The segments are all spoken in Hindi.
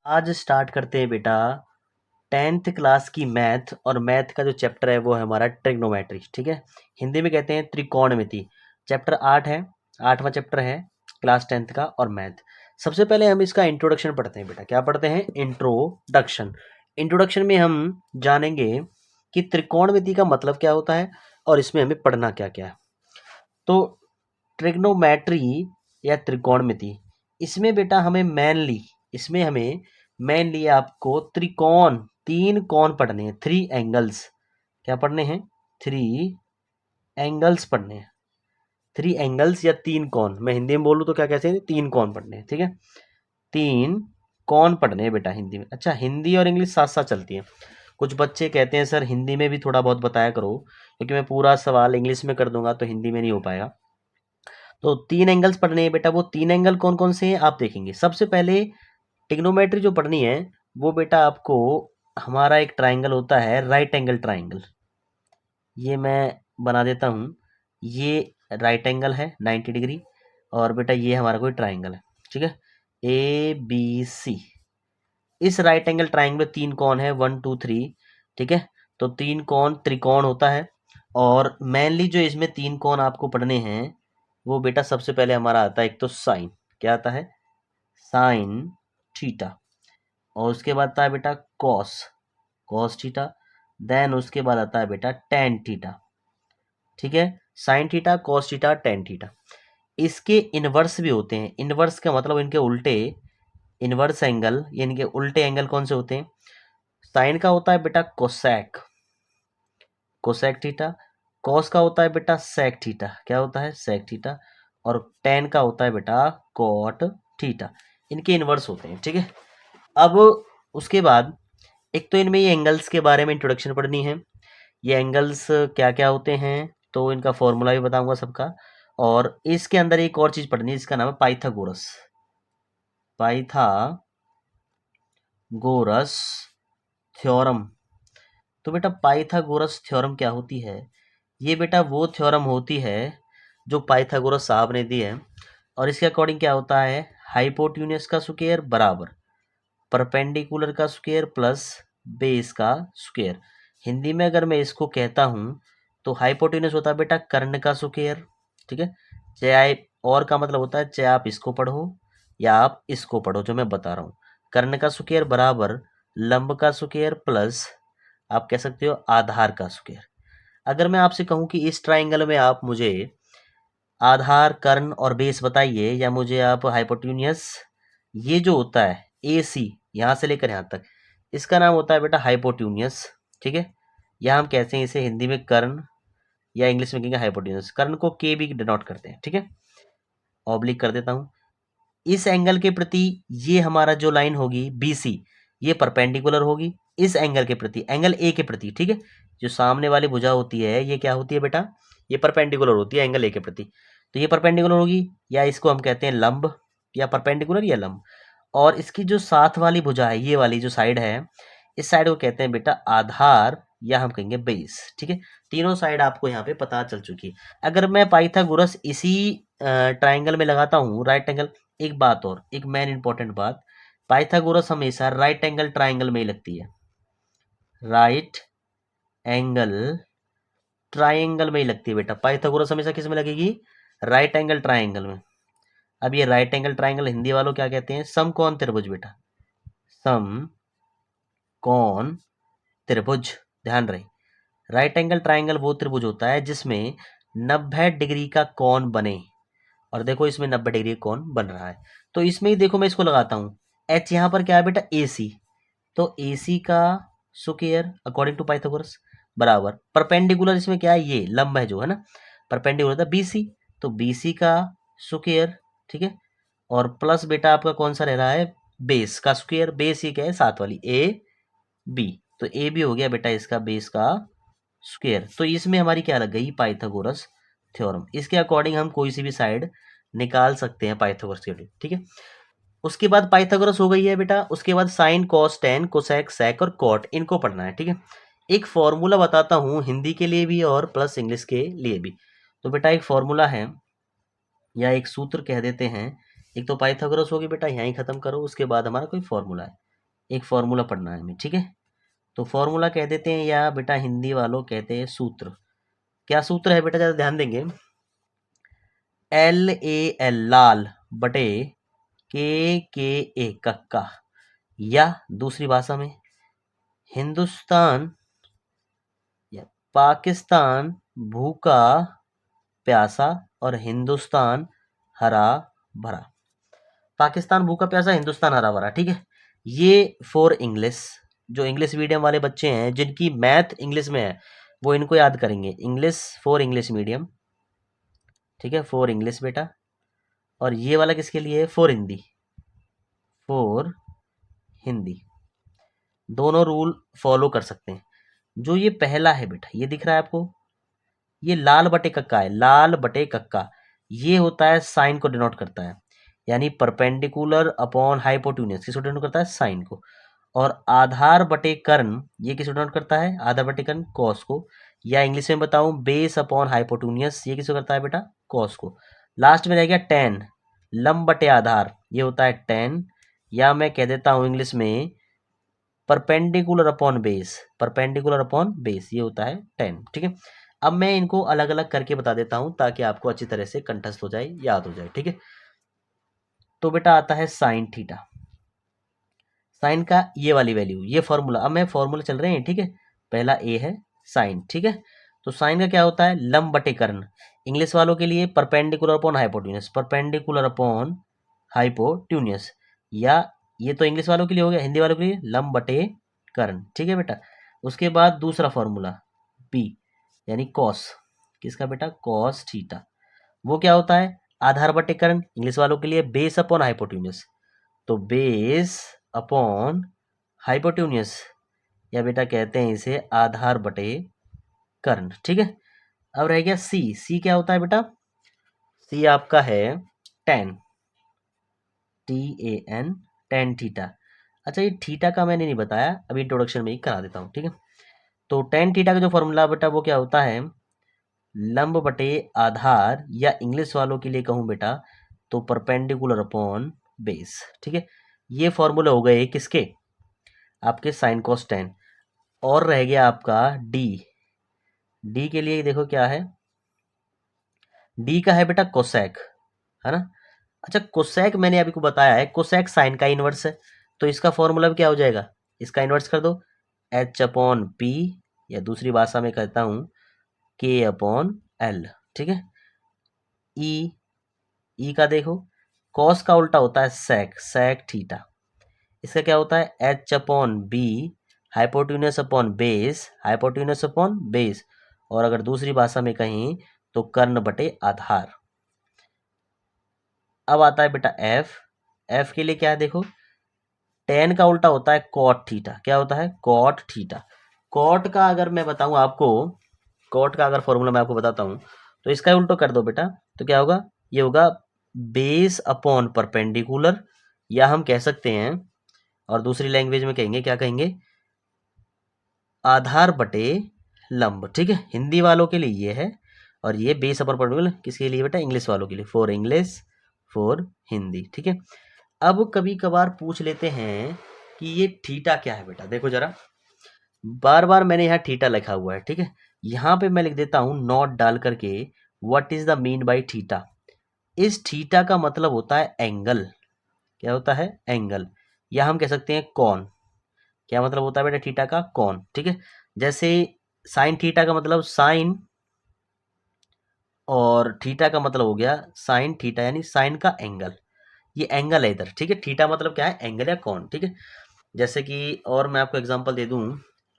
आज स्टार्ट करते हैं बेटा 10th क्लास की मैथ। और मैथ का जो चैप्टर है वो है हमारा ट्रिग्नोमेट्री। ठीक है, हिंदी में कहते हैं त्रिकोणमिति। चैप्टर 8 है, 8वां चैप्टर है क्लास 10th का और मैथ। सबसे पहले हम इसका इंट्रोडक्शन पढ़ते हैं बेटा। क्या पढ़ते हैं? इंट्रोडक्शन। इंट्रोडक्शन में हम जानेंगे कि त्रिकोणमिति का मतलब क्या होता है और इसमें हमें पढ़ना क्या क्या है। तो ट्रिग्नोमेट्री या त्रिकोणमिति, इसमें बेटा हमें मेनली आपको त्रिकोण, तीन कोण पढ़ने हैं, थ्री एंगल्स। क्या पढ़ने हैं? थ्री एंगल्स पढ़ने हैं। थ्री एंगल्स या तीन कोण, मैं हिंदी में बोलूँ तो क्या कहते हैं? तीन कोण पढ़ने हैं। ठीक है, तीन कोण पढ़ने हैं बेटा हिंदी में। अच्छा, हिंदी और इंग्लिश साथ साथ चलती है। कुछ बच्चे कहते हैं सर हिंदी में भी थोड़ा बहुत बताया करो, क्योंकि मैं पूरा सवाल इंग्लिश में कर दूंगा तो हिंदी में नहीं हो पाएगा। तो तीन एंगल्स पढ़ने हैं बेटा। वो तीन एंगल कौन कौन से हैं आप देखेंगे। सबसे पहले टिग्नोमेट्री जो पढ़नी है वो बेटा आपको, हमारा एक ट्राइंगल होता है राइट एंगल ट्राइंगल। ये मैं बना देता हूँ। ये राइट एंगल है 90 डिग्री, और बेटा ये हमारा कोई ट्राइंगल है। ठीक है, ए बी सी। इस राइट एंगल ट्राइंगल में तीन कोण है, 1 2 3। ठीक है, तो तीन कोण त्रिकोण होता है। और मेनली जो इसमें तीन कोण आपको पढ़ने हैं वो बेटा सबसे पहले हमारा आता है, एक तो साइन। क्या आता है? Sine theta. और उसके बाद आता है बेटा कॉस, कॉस थीटा। देन उसके बाद आता है बेटा टेन थीटा। ठीक है, sine theta, cos theta, tan theta. इसके इनवर्स भी होते हैं। इनवर्स का मतलब इनके उल्टे, इनवर्स एंगल, ये इनके उल्टे एंगल कौन से होते हैं? साइन का होता है बेटा कोसेक, कोसेक थीटा। कॉस का होता है बेटा सेक थीटा। क्या होता है? Sec theta. और टेन का होता है बेटा कॉट थीटा। इनके इनवर्स होते हैं। ठीक है, अब उसके बाद एक तो इनमें ये एंगल्स के बारे में इंट्रोडक्शन पढ़नी है। ये एंगल्स क्या क्या होते हैं तो इनका फॉर्मूला भी बताऊंगा सबका। और इसके अंदर एक और चीज पढ़नी है, इसका नाम है पाइथागोरस, पाइथागोरस थ्योरम। तो बेटा पाइथागोरस थ्योरम क्या होती है? ये बेटा वो थ्योरम होती है जो पाइथागोरस साहब ने दी है। और इसके अकॉर्डिंग क्या होता है? हाइपोटेन्यूज का स्क्वायर बराबर परपेंडिकुलर का स्क्वायर प्लस बेस का स्क्वायर। हिंदी में अगर मैं इसको कहता हूँ तो हाइपोटेन्यूज होता है बेटा कर्ण का स्क्वायर। ठीक है, चाहे और का मतलब होता है चाहे आप इसको पढ़ो या आप इसको पढ़ो, जो मैं बता रहा हूँ। कर्ण का स्क्वायर बराबर लंब का स्क्वायर प्लस आप कह सकते हो आधार का स्क्वायर। अगर मैं आपसे कहूँ कि इस ट्राइंगल में आप मुझे आधार, कर्ण और बेस बताइए, या मुझे आप हाइपोटेन्यूज, ये जो होता है ए सी यहाँ से लेकर यहाँ तक, इसका नाम होता है बेटा हाइपोटेन्यूज। ठीक है, या हम कहते हैं इसे हिंदी में कर्ण, या इंग्लिश में कहेंगे हाइपोटेन्यूज। कर्ण को के भी डिनोट करते हैं। ठीक है, ऑब्लिक कर देता हूँ। इस एंगल के प्रति ये हमारा जो लाइन होगी बी सी, ये परपेंडिकुलर होगी इस एंगल के प्रति, एंगल ए के प्रति। ठीक है, जो सामने वाली भुजा होती है ये क्या होती है बेटा? ये परपेंडिकुलर होती है एंगल ए के प्रति। तो ये परपेंडिकुलर होगी, या इसको हम कहते हैं लंब, या परपेंडिकुलर या लंब। और इसकी जो साथ वाली भुजा है, ये वाली जो साइड है, इस साइड को कहते हैं बेटा आधार, या हम कहेंगे बेस। ठीक है, तीनों साइड आपको यहाँ पे पता चल चुकी है। अगर मैं पाइथागोरस इसी ट्राइंगल में लगाता हूँ राइट एंगल, एक बात और, एक मेन इंपॉर्टेंट बात, पाइथागोरस हमेशा राइट एंगल ट्राइंगल में ही लगती है। राइट एंगल ट्राइंगल में ही लगती है बेटा। पाइथागोरस हमेशा किस में लगेगी? राइट एंगल ट्राइंगल में। अब ये राइट एंगल ट्राइंगल हिंदी वालों क्या कहते हैं? समकोण त्रिभुज बेटा, समकोण त्रिभुज। ध्यान रहे, राइट एंगल ट्राइंगल वो त्रिभुज होता है जिसमें 90 डिग्री का कोण बने। और देखो इसमें 90 डिग्री कोण बन रहा है। तो इसमें ही देखो मैं इसको लगाता हूँ, एच यहाँ पर क्या है बेटा? ए सी। तो ए सी का स्क्वायर अकॉर्डिंग टू पाइथागोरस बराबर परपेंडिकुलर, इसमें क्या है? ये लंब है जो है ना, परपेंडिकुलर था बी सी, तो बी सी का स्क्वायर। ठीक है, और प्लस बेटा आपका कौन सा रह रहा है? बेस का स्क्वायर। बेस ये क्या है? साथ वाली ए बी। तो ए बी हो गया बेटा इसका बेस का स्क्वायर। तो इसमें हमारी क्या लग गई? Pythagoras theorem. इसके अकॉर्डिंग हम कोई सी भी साइड निकाल सकते हैं पाइथागोरस थ्योरम। ठीक है, उसके बाद पाइथागोरस हो गई है बेटा। उसके बाद साइन, कॉस, टेन, कोसेक, सेक और कॉट, इनको पढ़ना है। ठीक है, एक फॉर्मूला बताता हूँ हिंदी के लिए भी और प्लस इंग्लिश के लिए भी। तो बेटा एक फॉर्मूला है, या एक सूत्र कह देते हैं। एक तो पाइथागोरस होगी बेटा, यहीं खत्म करो, उसके बाद हमारा कोई फॉर्मूला है। एक फॉर्मूला पढ़ना है हमें, ठीक है। तो फॉर्मूला कह देते हैं या बेटा हिंदी वालों कहते हैं सूत्र। क्या सूत्र है बेटा, ज़्यादा ध्यान देंगे। LAL लाल बटे KKA कक्का, या दूसरी भाषा में हिंदुस्तान या पाकिस्तान भूखा प्यासा और हिंदुस्तान हरा भरा। पाकिस्तान भूखा प्यासा, हिंदुस्तान हरा भरा, ठीक है। ये फॉर इंग्लिश, जो इंग्लिश मीडियम वाले बच्चे हैं जिनकी मैथ इंग्लिश में है वो इनको याद करेंगे। इंग्लिश फॉर इंग्लिश मीडियम, ठीक है, फॉर इंग्लिश बेटा। और ये वाला किसके लिए है, फॉर हिंदी, फॉर हिंदी। दोनों रूल फॉलो कर सकते हैं। जो ये पहला है बेटा, ये दिख रहा है आपको, ये लाल बटे कक्का है, लाल बटे कक्का, ये होता है साइन को डिनोट करता है, यानी परपेंडिकुलर अपॉन हाइपोटेन्यूज किसको डिनोट करता है, साइन को। और आधार बटे कर्ण ये किसको डिनोट करता है, आधार बटे कर्ण कॉस को। या इंग्लिश में बताऊं बेस अपॉन हाइपोटेन्यूज ये किसको करता है बेटा, कॉस को। लास्ट में रह गया टेन, लंब बटे आधार ये होता है टेन, या मैं कह देता हूं इंग्लिश में perpendicular upon base, perpendicular upon base ये होता है टेन, ठीक है। अब मैं इनको अलग अलग करके बता देता हूं ताकि आपको अच्छी तरह से कंठस्थ हो जाए, याद हो जाए, ठीक है। तो बेटा आता है साइन थीटा, साइन का ये वाली वैल्यू, ये फॉर्मूला, अब मैं फॉर्मूला चल रहे हैं, ठीक है। पहला ए है साइन, ठीक है। तो साइन का क्या होता है, लंब बटे कर्ण, इंग्लिश वालों के लिए perpendicular upon hypotenuse, perpendicular upon hypotenuse. या ये तो इंग्लिश वालों के लिए हो गया, हिंदी वालों के लिए लंब बटे कर्ण, ठीक है बेटा। उसके बाद दूसरा फॉर्मूला बी, यानी कॉस, किसका बेटा, कॉस थीटा। वो क्या होता है, आधार बटे कर्ण, इंग्लिश वालों के लिए बेस अपॉन हाइपोटेन्यूज, तो बेस अपॉन हाइपोटेन्यूज, या बेटा कहते हैं इसे आधार बटे कर्ण, ठीक है। अब रह गया सी, सी क्या होता है बेटा, सी आपका है टेन, TAN, टेन थीटा। अच्छा ये थीटा का मैंने नहीं बताया, अभी इंट्रोडक्शन में ही करा देता हूँ, ठीक है। तो टेन थीटा का जो फॉर्मूला बेटा वो क्या होता है, लंब बटे आधार, या इंग्लिश वालों के लिए कहूँ बेटा तो परपेंडिकुलर अपॉन बेस, ठीक है। ये फॉर्मूला हो गए किसके, आपके साइन कॉस टेन। और रह गया आपका डी, डी के लिए देखो क्या है, डी का है बेटा कोसेक, है ना। अच्छा कोसेक मैंने अभी को बताया है, कोसेक साइन का इनवर्स है, तो इसका फॉर्मूला भी क्या हो जाएगा, इसका इनवर्स कर दो, एच अपॉन पी, या दूसरी भाषा में कहता हूँ के अपॉन एल, ठीक है। ई, ई का देखो, कॉस का उल्टा होता है सेक, सेक थीटा। इसका क्या होता है, H upon B, hypotenuse upon base, hypotenuse upon base. और अगर दूसरी भाषा में कहीं तो कर्ण बटे आधार। अब आता है बेटा एफ, एफ के लिए क्या है देखो, टेन का उल्टा होता है कॉट थीटा, क्या होता है, कॉट थीटा। कॉट का अगर मैं बताऊं आपको, कॉट का अगर फॉर्मूला मैं आपको बताता हूं तो इसका उल्टो कर दो बेटा, तो क्या होगा, ये होगा बेस अपॉन परपेंडिकुलर, या हम कह सकते हैं और दूसरी लैंग्वेज में कहेंगे, क्या कहेंगे, आधार बटे लंब, ठीक है। हिंदी वालों के लिए ये है, और ये बेस अपॉन परपेंडिकुलर किसके लिए बेटा, इंग्लिश वालों के लिए, फॉर इंग्लिश फॉर हिंदी, ठीक है। अब कभी कभार पूछ लेते हैं कि ये थीटा क्या है बेटा, देखो जरा, बार बार मैंने यहाँ थीटा लिखा हुआ है, ठीक है। यहाँ पे मैं लिख देता हूँ नॉट डाल करके, what is the mean by theta. इस थीटा का मतलब होता है एंगल, क्या होता है, एंगल, या हम कह सकते हैं कौन। क्या मतलब होता है बेटा थीटा का, कौन, ठीक है। जैसे साइन थीटा का मतलब साइन, और थीटा का मतलब हो गया साइन थीटा, यानी साइन का एंगल, ये एंगल है इधर, ठीक है। थीटा मतलब क्या है, एंगल या कौन, ठीक है। जैसे कि और मैं आपको एग्जांपल दे दूं,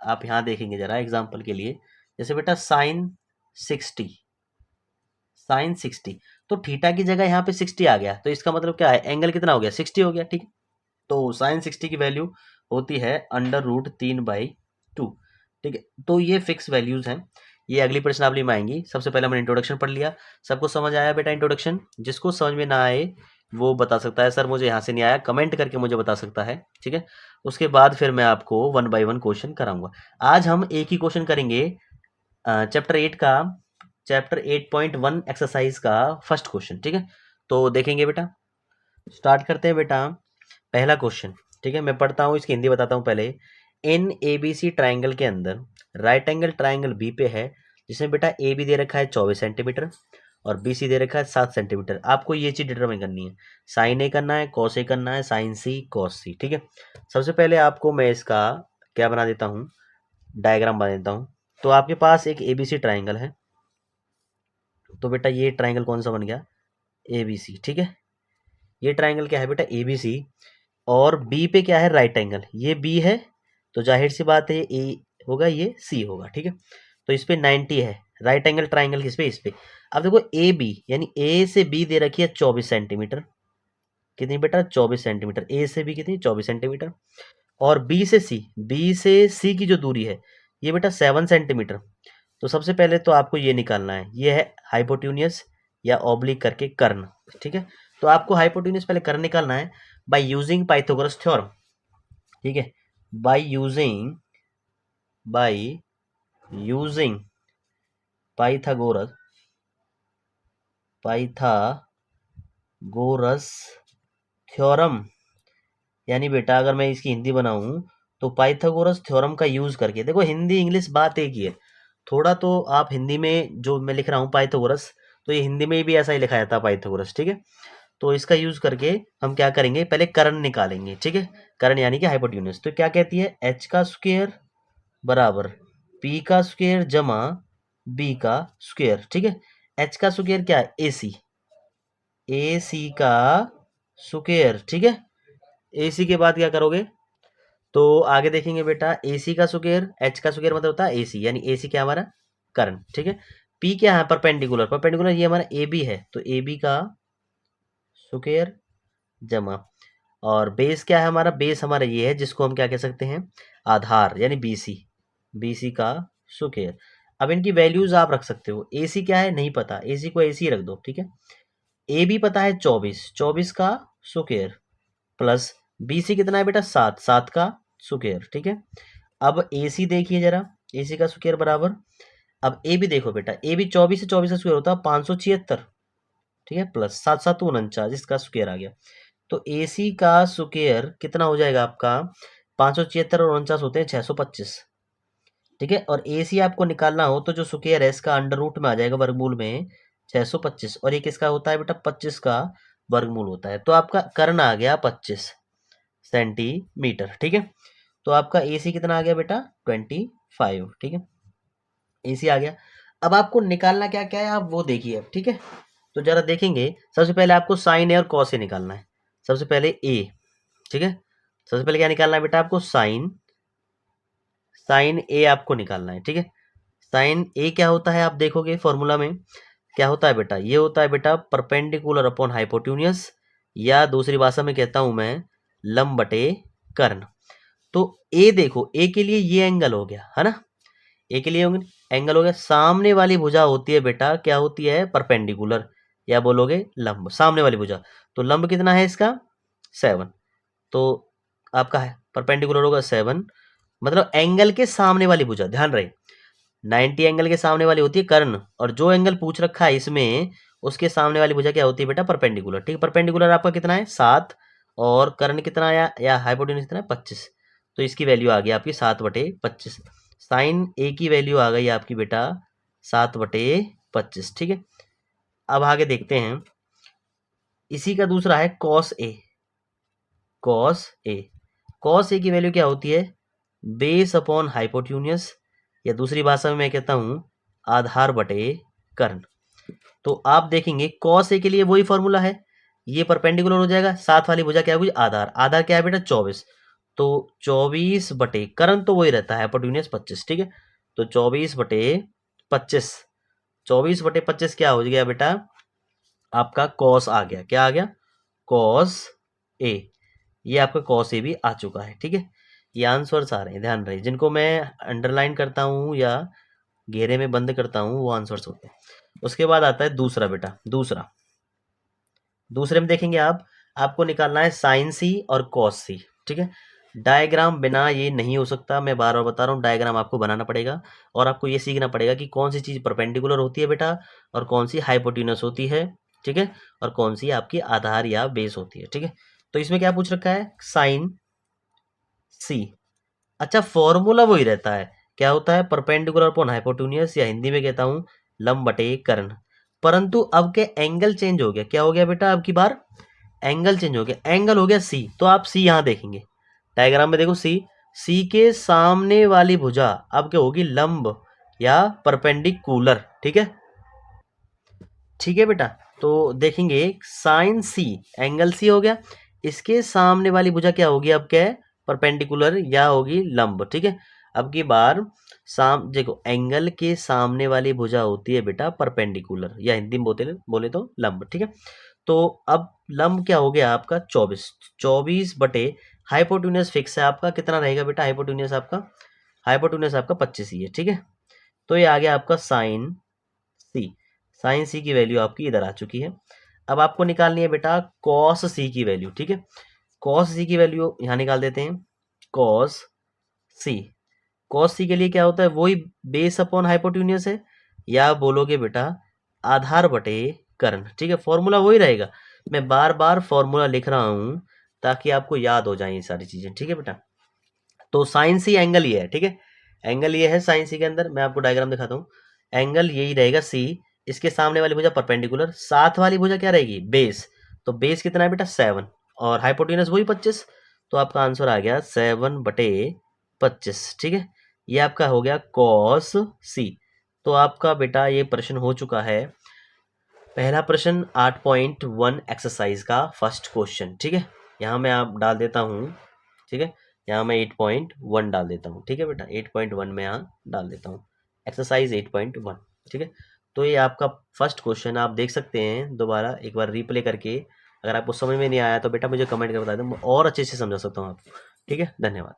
आप यहाँ देखेंगे जरा एग्जांपल के लिए, जैसे बेटा साइन 60, साइन 60, तो थीटा की जगह यहाँ पे 60 आ गया, तो इसका मतलब क्या है, एंगल कितना हो गया, 60 हो गया, ठीक है। तो साइन 60 की वैल्यू होती है √3/2, ठीक है। तो ये फिक्स वैल्यूज हैं, ये अगली प्रश्नावली में आएंगी। सबसे पहले हमने इंट्रोडक्शन पढ़ लिया, सबको समझ आया बेटा इंट्रोडक्शन, जिसको समझ में ना आए वो बता सकता है सर मुझे यहाँ से नहीं आया, कमेंट करके मुझे बता सकता है, ठीक है। उसके बाद फिर मैं आपको 1 बाय 1 क्वेश्चन कराऊंगा। आज हम एक ही क्वेश्चन करेंगे, चैप्टर 8 का, चैप्टर 8.1 एक्सरसाइज का फर्स्ट क्वेश्चन, ठीक है। तो देखेंगे बेटा, स्टार्ट करते हैं बेटा, पहला क्वेश्चन, ठीक है, मैं पढ़ता हूँ, इसकी हिंदी बताता हूँ पहले। इन ए बी सी ट्राइंगल के अंदर राइट एंगल ट्राइंगल बी पे है, जिसमें बेटा ए बी दे रखा है 24 सेंटीमीटर और बी सी दे रखा है 7 सेंटीमीटर। आपको ये चीज़ डिटरमाइन करनी है, साइन ए करना है, कॉस ए करना है, साइन सी कॉस सी। ठीक है, सबसे पहले आपको मैं इसका क्या बना देता हूँ, डायग्राम बना देता हूँ। तो आपके पास एक ए बी सी ट्राइंगल है, तो बेटा ये ट्राइंगल कौन सा बन गया, ए बी सी। ठीक है, ये ट्राइंगल क्या है बेटा, ए बी सी। और बी पे क्या है, राइट एंगल, ये बी है, तो जाहिर सी बात है ए होगा, ये सी होगा। ठीक है, तो इस पे 90 है, राइट एंगल ट्राइंगल किस पे, इस पे। अब देखो ए बी यानी ए से बी दे रखी है 24 सेंटीमीटर, कितनी बेटा 24 सेंटीमीटर, ए से बी कितनी 24 सेंटीमीटर। और बी से सी की जो दूरी है ये बेटा 7 सेंटीमीटर। तो सबसे पहले तो आपको ये निकालना है, ये है हाइपोट्यूनियस या ऑब्लिक करके कर्ण। ठीक है, तो आपको हाइपोट्यूनियस पहले कर्ण निकालना है बाय यूजिंग पाइथागोरस थ्योरम। ठीक है, बाय यूजिंग पाइथागोरस थ्योरम। यानी बेटा अगर मैं इसकी हिंदी बनाऊं तो पाइथागोरस थ्योरम का यूज करके, देखो हिंदी इंग्लिश बात एक ही है, थोड़ा तो आप हिंदी में जो मैं लिख रहा हूँ पाइथागोरस, तो ये हिंदी में भी ऐसा ही लिखा जाता है पाइथागोरस। ठीक है, तो इसका यूज करके हम क्या करेंगे, पहले कर्ण निकालेंगे। ठीक है, कर्ण यानी कि हाइपोटेन्यूज। तो क्या कहती है, एच का स्क्वायर बराबर पी का स्क्वायर जमा बी का स्क्वायर। ठीक है, एच का स्क्वायर क्या है, ए सी का स्क्वायर। ठीक है, ए सी के बाद क्या करोगे, तो आगे देखेंगे बेटा, ए सी का स्क्वायर, एच का स्क्वायर मतलब होता है ए सी, यानी ए सी क्या हमारा कर्ण। ठीक है, पी क्या है, परपेंडिकुलर, परपेंडिकुलर ये हमारा ए बी है, तो ए बी का स्क्वायर जमा, और बेस क्या है हमारा, बेस हमारा ये है जिसको हम क्या कह सकते हैं, आधार, यानी बी सी का स्क्वायर। अब इनकी वैल्यूज आप रख सकते हो, ए सी क्या है नहीं पता, ए सी को ए सी रख दो। ठीक है, ए बी पता है 24, 24 का स्क्वायर प्लस बी सी कितना है बेटा 7, 7 का स्क्वायर। ठीक है, अब ए सी देखिए जरा, ए सी का स्क्वायर बराबर, अब ए बी देखो बेटा, ए बी 24 से 24 का स्क्वायर होता है 576। ठीक है, प्लस 7 7 49, इसका स्क्वायर आ गया। तो ए सी का स्क्वायर कितना हो जाएगा आपका, 576 और 49 होते हैं 625। ठीक है, और ए सी आपको निकालना हो तो जो स्क्वायर है इसका अंडर रूट में आ जाएगा वर्गमूल में 625, और ये किसका होता है बेटा 25 का वर्गमूल होता है। तो आपका कर्ण आ गया 25 सेंटीमीटर। ठीक है, तो आपका ए सी कितना आ गया बेटा 25। ठीक है, ए सी आ गया। अब आपको निकालना क्या क्या है आप वो देखिए अब। ठीक है, तो जरा देखेंगे, सबसे पहले आपको साइन ए और कॉस ए निकालना है। सबसे पहले ए, ठीक है, सबसे पहले क्या निकालना है बेटा आपको, साइन साइन ए आपको निकालना है। ठीक है, साइन ए क्या होता है आप देखोगे फॉर्मूला में, क्या होता है बेटा, ये होता है बेटा परपेंडिकुलर अपॉन हाइपोट्यूनियस, या दूसरी भाषा में कहता हूं मैं लंब बटे कर्ण। तो ए देखो, ए के लिए ये एंगल हो गया है ना, ए के लिए एंगल हो गया। सामने वाली भुजा होती है बेटा, क्या होती है, परपेंडिकुलर, या बोलोगे लंब, सामने वाली भुजा। तो लंब कितना है इसका 7, तो आपका है परपेंडिकुलर होगा 7, मतलब एंगल के सामने वाली भुजा, ध्यान रहे 90 एंगल के सामने वाली होती है कर्ण, और जो एंगल पूछ रखा है इसमें उसके सामने वाली भुजा क्या होती है बेटा, परपेंडिकुलर। ठीक है, परपेंडिकुलर आपका कितना है 7, और कर्ण कितना आया, या हाइपोटेन्यूज कितना है 25, तो इसकी वैल्यू आ गई आपकी 7/25। साइन ए की वैल्यू आ गई आपकी बेटा 7/25। ठीक है, अब आगे देखते हैं, इसी का दूसरा है cos A. Cos A, cos A की वैल्यू क्या होती है, बेस अपॉन हाइपोट्यूनियस, या दूसरी भाषा में मैं कहता हूं आधार बटे कर्ण। तो आप देखेंगे कॉस ए के लिए वही फॉर्मूला है, ये परपेंडिकुलर हो जाएगा, साथ वाली भुजा क्या होगी आधार, आधार क्या है बेटा 24, तो 24 बटे कर्ण तो वही रहता है हाइपोट्यूनियस 25। ठीक है, तो 24/25, 24/25 क्या हो गया बेटा आपका कॉस आ गया, क्या आ गया कॉस ए, ये आपका कॉस ए भी आ चुका है। ठीक है, ये आंसर्स आ रहे हैं, ध्यान रहे, जिनको मैं अंडरलाइन करता हूँ या घेरे में बंद करता हूँ वो आंसर्स होते हैं। उसके बाद आता है दूसरा बेटा, दूसरे में देखेंगे आप, आपको निकालना है साइन सी और कॉस सी। ठीक है, डायग्राम बिना ये नहीं हो सकता, मैं बार बार बता रहा हूँ, डायग्राम आपको बनाना पड़ेगा, और आपको ये सीखना पड़ेगा कि कौन सी चीज़ परपेंडिकुलर होती है बेटा, और कौन सी हाइपोटेन्यूस होती है। ठीक है, और कौन सी आपकी आधार या बेस होती है। ठीक है, तो इसमें क्या पूछ रखा है, साइन सी। अच्छा, फॉर्मूला वही रहता है, क्या होता है, परपेंडिकुलर अपॉन हाइपोटेन्यूज, या हिंदी में कहता हूँ लंब बटे कर्ण। परंतु अब के एंगल चेंज हो गया, क्या हो गया बेटा, अब की बार एंगल चेंज हो गया, एंगल हो गया सी। तो आप सी यहाँ देखेंगे, डायग्राम में देखो सी, सी के सामने वाली भुजा अब क्या होगी, लंब या परपेंडिकुलर। ठीक है, ठीक है बेटा। तो देखेंगे साइन सी, एंगल सी हो गया, इसके सामने वाली भुजा क्या होगी, अब क्या है, परपेंडिकुलर या होगी लंब। ठीक है, अब की बार देखो एंगल के सामने वाली भुजा होती है बेटा परपेंडिकुलर, या हिंदी में बोले बोले तो लंब। ठीक है, तो अब लंब क्या हो गया आपका 24, 24 बटे हाइपोटेन्यूज फिक्स है आपका, कितना रहेगा बेटा हाइपोटेन्यूज आपका, हाइपोटेन्यूज आपका 25 ही है। ठीक है, तो ये आ गया आपका साइन सी, साइन सी की वैल्यू आपकी इधर आ चुकी है। अब आपको निकालनी है बेटा कॉस सी की वैल्यू। ठीक है, कॉस सी की वैल्यू यहाँ निकाल देते हैं, कॉस सी, कॉस सी के लिए क्या होता है, वही बेस अपॉन हाइपोटेन्यूज है, या बोलोगे बेटा आधार बटे कर्ण। ठीक है, फॉर्मूला वही रहेगा, मैं बार बार फॉर्मूला लिख रहा हूँ ताकि आपको याद हो जाए ये सारी चीजें। ठीक है बेटा, तो साइन सी एंगल ये है। ठीक है, एंगल ये है साइन सी के अंदर, मैं आपको डायग्राम दिखाता हूँ, एंगल यही रहेगा सी, इसके सामने वाली भुजा परपेंडिकुलर, साथ वाली भुजा क्या रहेगी, बेस। तो बेस कितना है बेटा 7, और हाइपोटेनस वही 25, तो आपका आंसर आ गया 7 बटे 25। ठीक है, ये आपका हो गया कॉस सी। तो आपका बेटा ये प्रश्न हो चुका है, पहला प्रश्न 8.1 एक्सरसाइज का फर्स्ट क्वेश्चन। ठीक है, यहाँ मैं आप डाल देता हूँ। ठीक है, यहाँ मैं 8.1 डाल देता हूँ। ठीक है बेटा, 8.1 में यहाँ डाल देता हूँ, एक्सरसाइज 8.1। ठीक है, तो ये आपका फर्स्ट क्वेश्चन आप देख सकते हैं दोबारा एक बार रिप्ले करके। अगर आपको समझ में नहीं आया तो बेटा मुझे कमेंट कर बता दें, मैं और अच्छे से समझा सकता हूँ आपको। ठीक है, धन्यवाद।